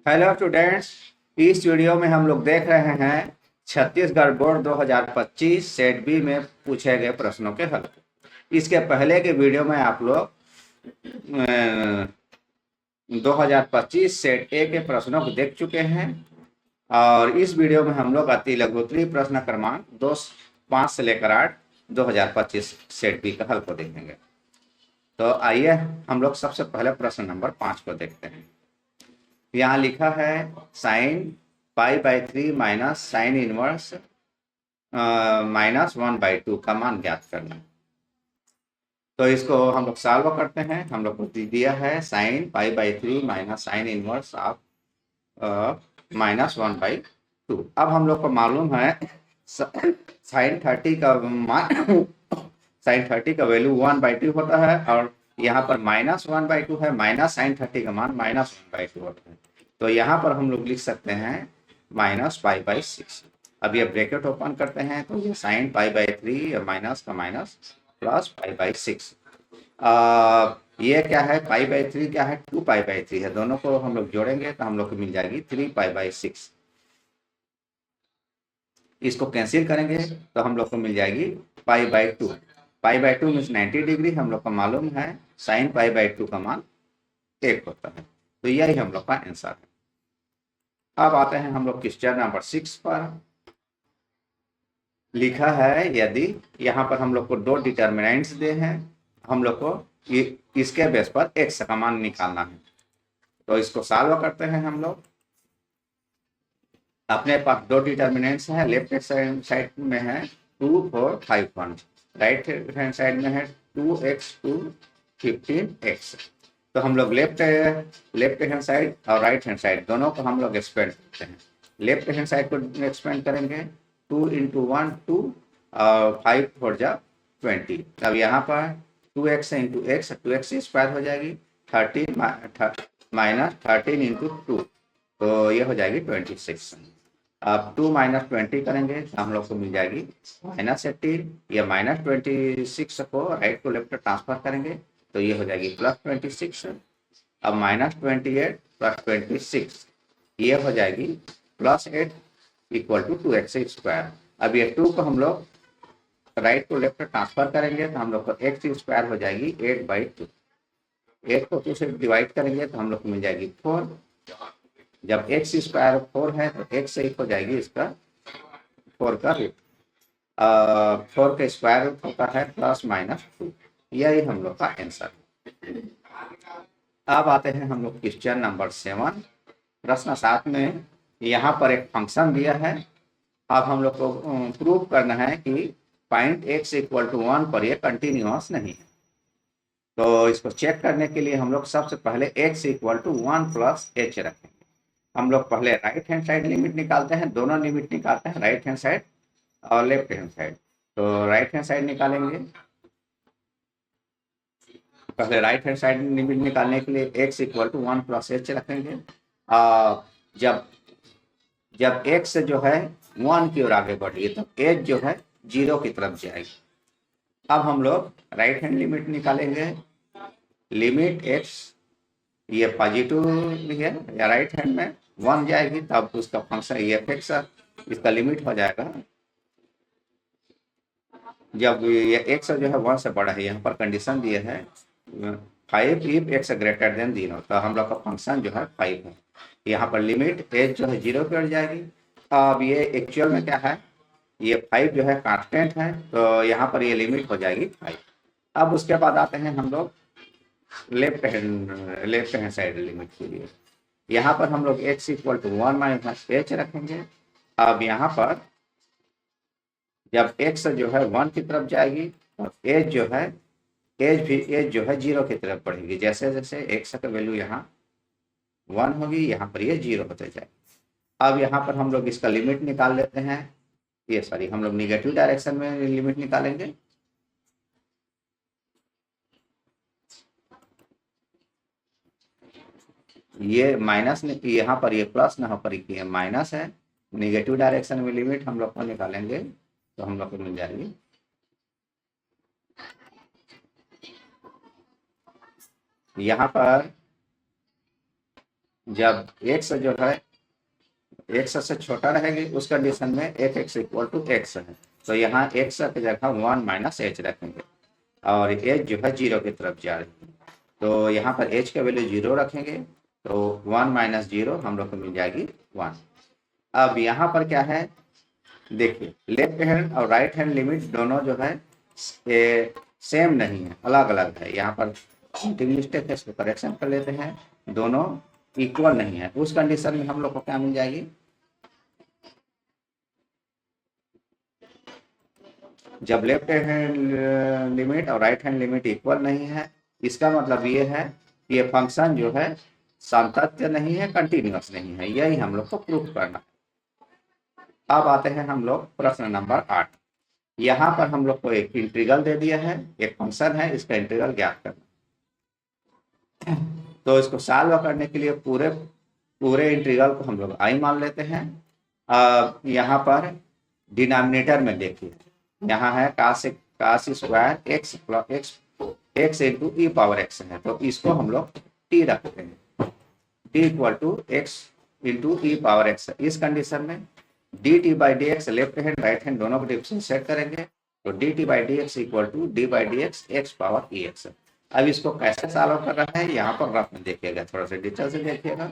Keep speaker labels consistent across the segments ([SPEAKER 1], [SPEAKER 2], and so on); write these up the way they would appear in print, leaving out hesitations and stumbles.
[SPEAKER 1] Hello students, इस video में हम लोग देख रहे हैं छत्तीसगढ़ बोर्ड 2025 सेट बी में पूछे गए प्रश्नों के हल। इसके पहले के वीडियो में आप लोग 2025 सेट ए के प्रश्नों को देख चुके हैं और इस वीडियो में हम लोग अति लघु उत्तरीय प्रश्न क्रमांक 5 से लेकर 8 2025 सेट बी का हल को देखेंगे। तो आइए हम लोग सबसे पहले प्रश्न नंबर 5 को देखते हैं। यहाँ लिखा है साइन π/3 माइनस साइन इनवर्स -1/2 का मान ज्ञात करना। तो इसको हम लोग सॉल्व करते हैं। हम लोग को दिया है sine π/3 minus sine inverse of -1/2। अब हम लोग को मालूम है साइन 30 का मान साइन 30 का वैल्यू 1/2 होता है और यहाँ पर -1/2 है, माइनस साइन 30 का मान -1/2 होता है। तो यहाँ पर हम लोग लिख सकते हैं -π/6। अब ये ब्रैकेट ओपन करते हैं तो ये साइन π/3 माइनस का माइनस प्लस π/6। ये क्या है, π/3 क्या है, 2π/3 है। दोनों को हम लोग जोड़ेंगे तो हम लोग को मिल जाएगी 3π/6। इसको कैंसिल करेंगे तो हम लोग को मिल जाएगी π/2। π/2 मीन्स 90 डिग्री। हम लोग को मालूम है साइन π/2 का मान 1 होता है। तो यही हम लोग का आंसर है। अब आते हैं हम लोग क्वेश्चन नंबर 6 पर। लिखा है यदि यहाँ पर हम लोग को 2 डिटर्मिनेंट्स दे हैं, हम लोग को इसके बेस पर x का मान निकालना है। तो इसको सॉल्व करते हैं। हम लोग अपने पास 2 डिटर्मिनेंट्स हैं। लेफ्ट हैंड साइड में है 2, 4, 5, 1। राइट हैंड साइड में है 2x 2 15x। तो हम लोग लेफ्ट हैंड साइड और राइट हैंड साइड दोनों को हम लोग एक्सपेंड करते हैं। लेफ्ट हैंड साइड को एक्सपेंड करेंगे 2 × 1 2 और 5 4 जा 20। अब यहाँ पर 2x × x 2x स्क्वायर हो जाएगी, 13 माइनस 13 × 2 तो ये हो जाएगी 26। अब 2 - 20 करेंगे तो हम लोग को मिल जाएगी -18। ये -26 को राइट को लेफ्ट ट्रांसफर करेंगे तो ये हो जाएगी +26। अब -28 + 26 ये हो जाएगी +8 = 2x स्क्वायर। अब ये 2 को हम लोग राइट को लेफ्ट ट्रांसफर करेंगे तो हम लोग को x स्क्वायर हो जाएगी 8/2। 8 को 2 से डिवाइड करेंगे तो हम लोग को मिल जाएगी 4। जब x स्क्वायर 4 है तो x से हो जाएगी इसका 4 का रूट। 4 का स्क्वायर रूट होता है +-2। यही हम लोग का आंसर है। अब आते हैं हम लोग क्वेश्चन नंबर 7। प्रश्न 7 में यहाँ पर एक फंक्शन दिया है। अब हम लोग को प्रूव करना है कि पॉइंट x = 1 पर ये कंटिन्यूअस नहीं है। तो इसको चेक करने के लिए हम लोग सबसे पहले x = 1 + h रखेंगे। हम लोग पहले राइट हैंड साइड लिमिट निकालते हैं। दोनों लिमिट निकालते हैं, राइट हैंड साइड और लेफ्ट हैंड साइड। तो राइट हैंड साइड निकालेंगे। पहले राइट हैंड साइड लिमिट निकालने के लिए x = 1 + h रखेंगे। जब x जो है 1 की ओर आगे बढ़ेगी तो h जो है 0 की तरफ जाएगी। अब हम लोग राइट हैंड लिमिट निकालेंगे। लिमिट x ये पॉजिटिव है या राइट हैंड में 1 जाएगी तब उसका फंक्शन f(x) इसका लिमिट हो जाएगा। जब ये x जो है 1 से बड़ा है, यहाँ पर कंडीशन दिए है 5 if x > 0, तो हम लोग का फंक्शन जो है 5 है। यहाँ पर लिमिट h जो है 0 की ओर जाएगी। अब ये एक्चुअल में क्या है, ये 5 जो है कांस्टेंट है तो यहाँ पर ये लिमिट हो जाएगी 5। अब उसके बाद आते हैं हम लोग लेफ्ट हैंड साइड लिमिट के लिए। यहाँ पर हम लोग x = 1 - h रखेंगे। अब यहाँ पर जब x जो है 1 की तरफ जाएगी और h जो है 0 की तरफ बढ़ेगी। जैसे जैसे x का वैल्यू यहाँ 1 होगी, यहाँ पर ये 0 होते जाएगी। अब यहाँ पर हम लोग इसका लिमिट निकाल लेते हैं। हम लोग निगेटिव डायरेक्शन में लिमिट निकालेंगे। ये माइनस, यहाँ पर ये प्लस, यहाँ पर ये माइनस है। निगेटिव डायरेक्शन में लिमिट हम लोग को निकालेंगे तो हम लोग को मिल जाएगी यहाँ पर जब x जो है x से छोटा रहेगी उस कंडीशन में f x equal to x है, तो यहाँ x की जगह 1 माइनस एच रखेंगे और h जो है 0 की तरफ जा रही है, तो यहाँ पर h का वैल्यू 0 रखेंगे तो 1 माइनस 0 हम लोग को मिल जाएगी 1। अब यहाँ पर क्या है, देखिए लेफ्ट हैंड और राइट हैंड लिमिट दोनों जो है सेम नहीं है, अलग अलग है। यहाँ पर मिस्टेक है, इसको करेक्शन कर लेते हैं, दोनों इक्वल नहीं है। उस कंडीशन में हम लोग को क्या मिल जाएगी, जब लेफ्ट हैंड लिमिट और राइट हैंड लिमिट इक्वल नहीं है, इसका मतलब ये है कि ये फंक्शन जो है सातत्य नहीं है, कंटिन्यूअस नहीं है, यही हम लोग को प्रूफ करना है। अब आते हैं हम लोग प्रश्न नंबर 8। यहाँ पर हम लोग को एक इंटीग्रल दे दिया है, एक फंक्शन है, इसका इंटीग्रल ज्ञात करना। तो इसको सॉल्व करने के लिए पूरे इंटीग्रल को हम लोग आई मान लेते हैं। अब यहाँ पर डिनोमिनेटर में देखिए, यहाँ है cos square x plus x into e power x है, तो इसको हम लोग टी रखते हैं, t equal to x into e power x. इस कंडीशन में d t by d x left hand right hand दोनों को डिफरेंशिएट करेंगे, तो d t by d x equal to d by d x x power e x. अब इसको कैसे solve कर रहा है, यहाँ पर रफ में देखिएगा, थोड़ा सा डिटेल से देखिएगा।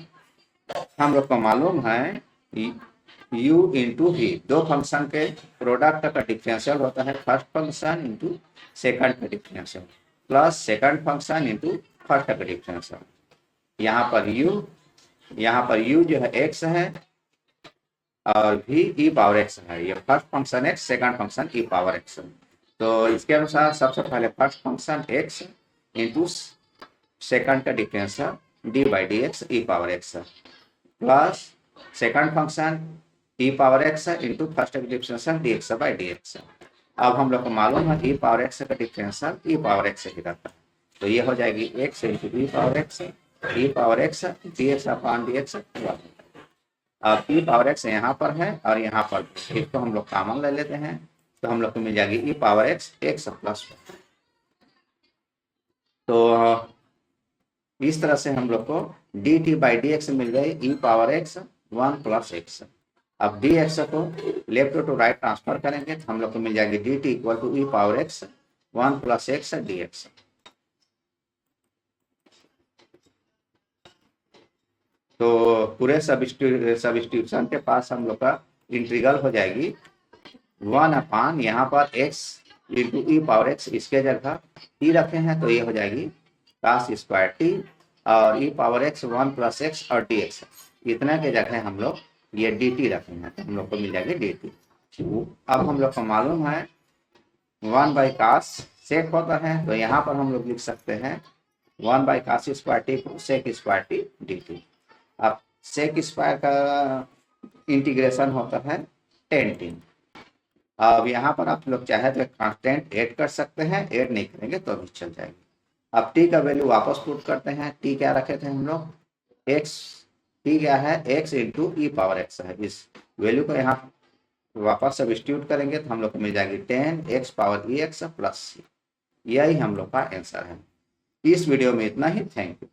[SPEAKER 1] हम लोग को मालूम है u इंटू v, दो फंक्शन के प्रोडक्ट का डिफरेंशियल होता है फर्स्ट फंक्शन इंटू सेकंड का differential plus second function into first का डिफरेंशियल। यहाँ पर u जो है x है और v e पावर x है, ये first function x second function e power x। तो इसके अनुसार सबसे पहले first function x into second का differential d by d x e power x plus second function e power x into first का differential d x by d x. अब हम लोग को मालूम है ई पावर एक्स का डिफरेंशियल ई पावर एक्स ही रहता है, तो ये हो जाएगी x into e power x d x upon D x. अब ई पावर एक्स यहाँ पर है और यहाँ पर इसको हम लोग कॉमन ले लेते हैं, तो हम लोग को मिल जाएगी e power x x plus. तो इस तरह से हम लोग को d t by d x मिल गई e power x 1 plus x. अब डी एक्स को लेफ्ट टू राइट ट्रांसफर करेंगे तो हम लोग को मिल जाएगी d t equal to e power x 1 plus x d x. तो पूरे सब्स्टिट्यूशन के पास हम लोग का इंटीग्रल हो जाएगी 1 अपान यहाँ पर x into e power x, इसके जगह टी रखे हैं तो ये हो जाएगी कास स्क्वायर टी और ई पावर एक्स 1 प्लस एक्स और डी एक्स, इतना के जगह हम लोग ये डी टी रखे हैं तो हम लोग को मिल जाएगी डी टी। अब हम लोग को मालूम है 1 बाई कास सेक होता है, तो यहाँ पर हम लोग लिख सकते हैं 1 बाई कास स्क्वायर टी को sec square t d t. अब सेक स्क्वायर का इंटीग्रेशन होता है टेन टी। अब यहाँ पर आप लोग चाहे तो कांस्टेंट ऐड कर सकते हैं, ऐड नहीं करेंगे तो भी चल जाएगी। अब टी का वैल्यू वापस पुट करते हैं, टी क्या रखे थे हम लोग एक्स, टी क्या है x into e power x है, इस वैल्यू को यहाँ वापस सब्स्टिट्यूट करेंगे तो हम लोग को मिल जाएगी 10 x power e x plus सी। यही हम लोग का आंसर है। इस वीडियो में इतना ही, थैंक यू।